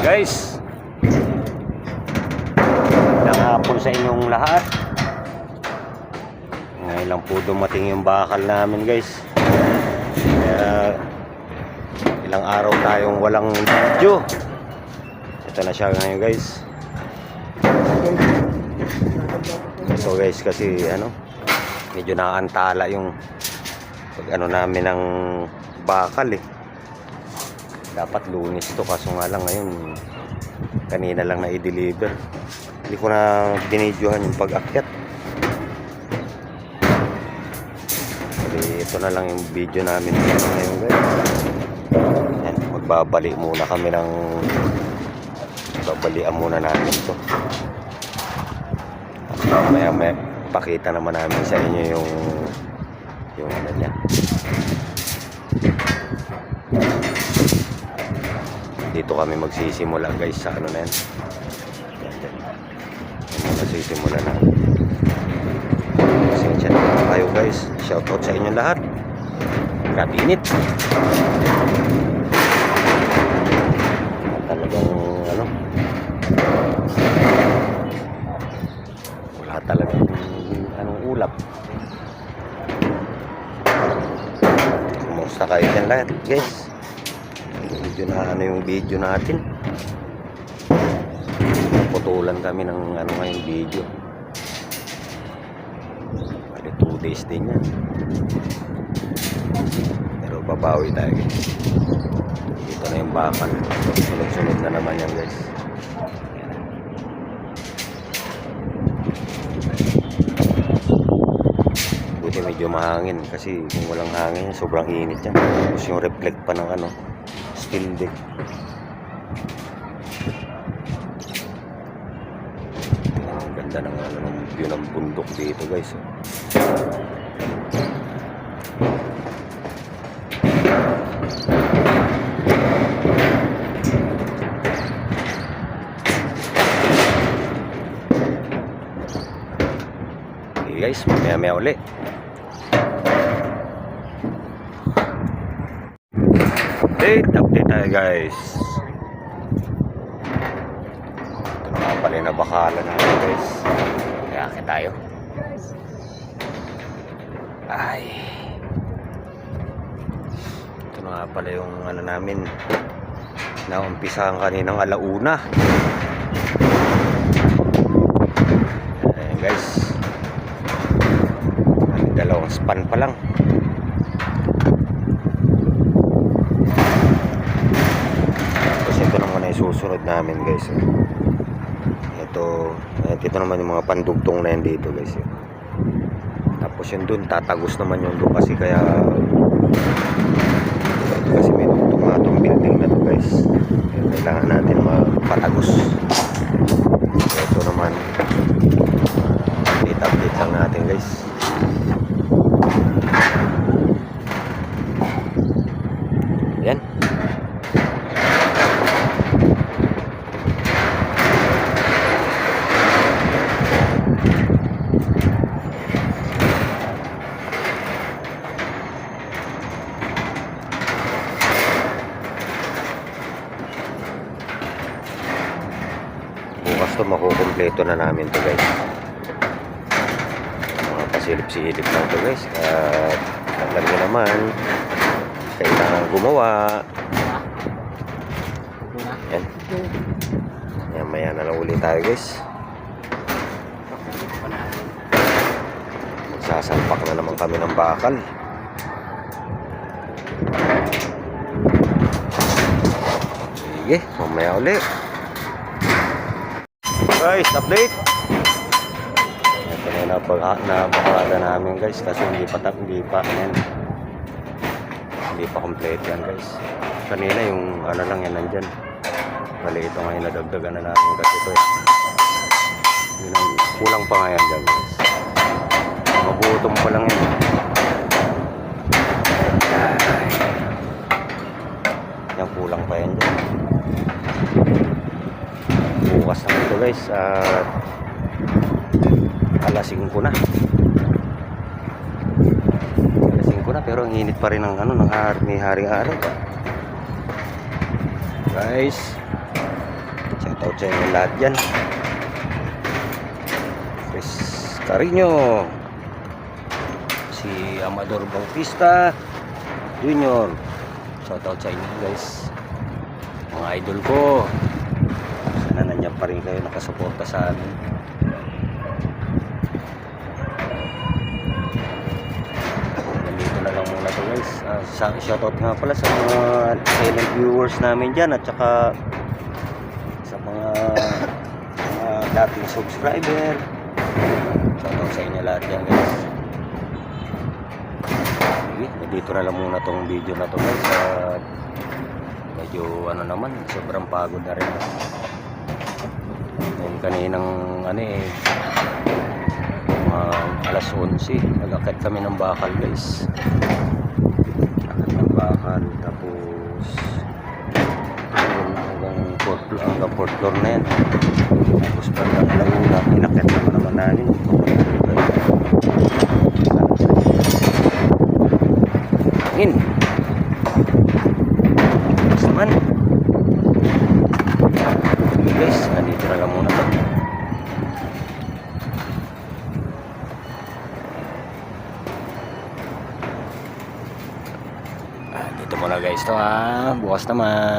Guys, magandang hapon sa inyong lahat. Ngayon lang po dumating yung bakal namin, guys. Kaya ilang araw tayong walang video. Ito na siya ngayon, guys. So guys, kasi medyo nakaantala yung pag namin ng bakal eh. Dapat Lunes to, kaso nga lang ngayon kanina lang na i-deliver. Hindi ko na binidyohan yung pag-akyat. Ito na lang yung video namin ngayon, guys. Yan, magbabalik muna kami ng babalian muna namin to. Maya pakita naman namin sa inyo yung ano niya. Dito kami magsisimula, guys, sa ano na yan. Magsisimula na. Pasensya na kayo, guys. Shoutout sa inyo lahat. Grabe init. Talagang wala talagang ulap. Kumusta kayo dyan lahat, guys? Medyo na yung video natin. Putulan kami ng ngayong video. Bali 2 days din yan. Pero babawi tayo, guys. Dito na yung bakal. Sunod-sunod na naman yan, guys. Buti medyo mahangin, kasi kung walang hangin sobrang init yan. Tapos yung reflect pa ng steel deck. Ang ganda ng view ng bundok dito, guys. Okay, guys, mamaya ulit. Update tayo, guys. Ito na nga pala yung nabakalan natin, guys. Kaya akit tayo. Ay, ito na nga pala yung namin naumpisahan kaninang alauna. Ayan, guys. Dalawang span pa lang. Susunod namin, guys. Ito naman yung mga pandugtong na yan dito, guys. Tapos yun dun, tatagos naman yung doon kasi may dugtong nga itong building na to, guys. Kailangan natin mapatagos. Ito naman, update lang natin, guys. Yan. Bukas to makukumpleto na namin to, guys. Mga pasilip-silip lang to, guys. At alam nyo naman, kailangan gumawa. Yan. Yan, maya na lang ulit tayo, guys. Magsasalpak na naman kami ng bakal. Sige, mamaya ulit. Guys, update. Ito na napakada namin, guys, kasi hindi pa complete yan, guys. Kanina yung lang yan nandyan. Bali ito ngayon nadagdagan na namin kasi ito yun ang kulang pa nga yan dyan, guys. Mabutom pa lang yan. Yan, kulang pa yan dyan. Bukas na ito, guys, at alas 5 na. Pero ang init pa rin ng may haring araw. Guys, Shoutout sa inyo lahat dyan. Chris Carino, si Amador Bautista Junior, shoutout sa inyo guys, mga idol ko. Sana nandiyan pa rin kayo nakasuporta sa amin. Nandito na lang muna to guys. Shoutout nga pala sa mga silent viewers namin dyan, at saka sa mga dating subscriber. Shoutout sa inyo lahat yan guys. Dito na lang muna tong video na to guys. Medyo ano naman, sobrang pagod na rin. Ngayon kaninang alas 11 nag-akit kami ng bakal guys. Akit ng bakal, tapos hanggang 4th floor na yan. Tapos pagka Laguna, inakit naman namin. In naman. Okay guys, nandito na lang muna to. Dito muna guys to ha. Bukas naman.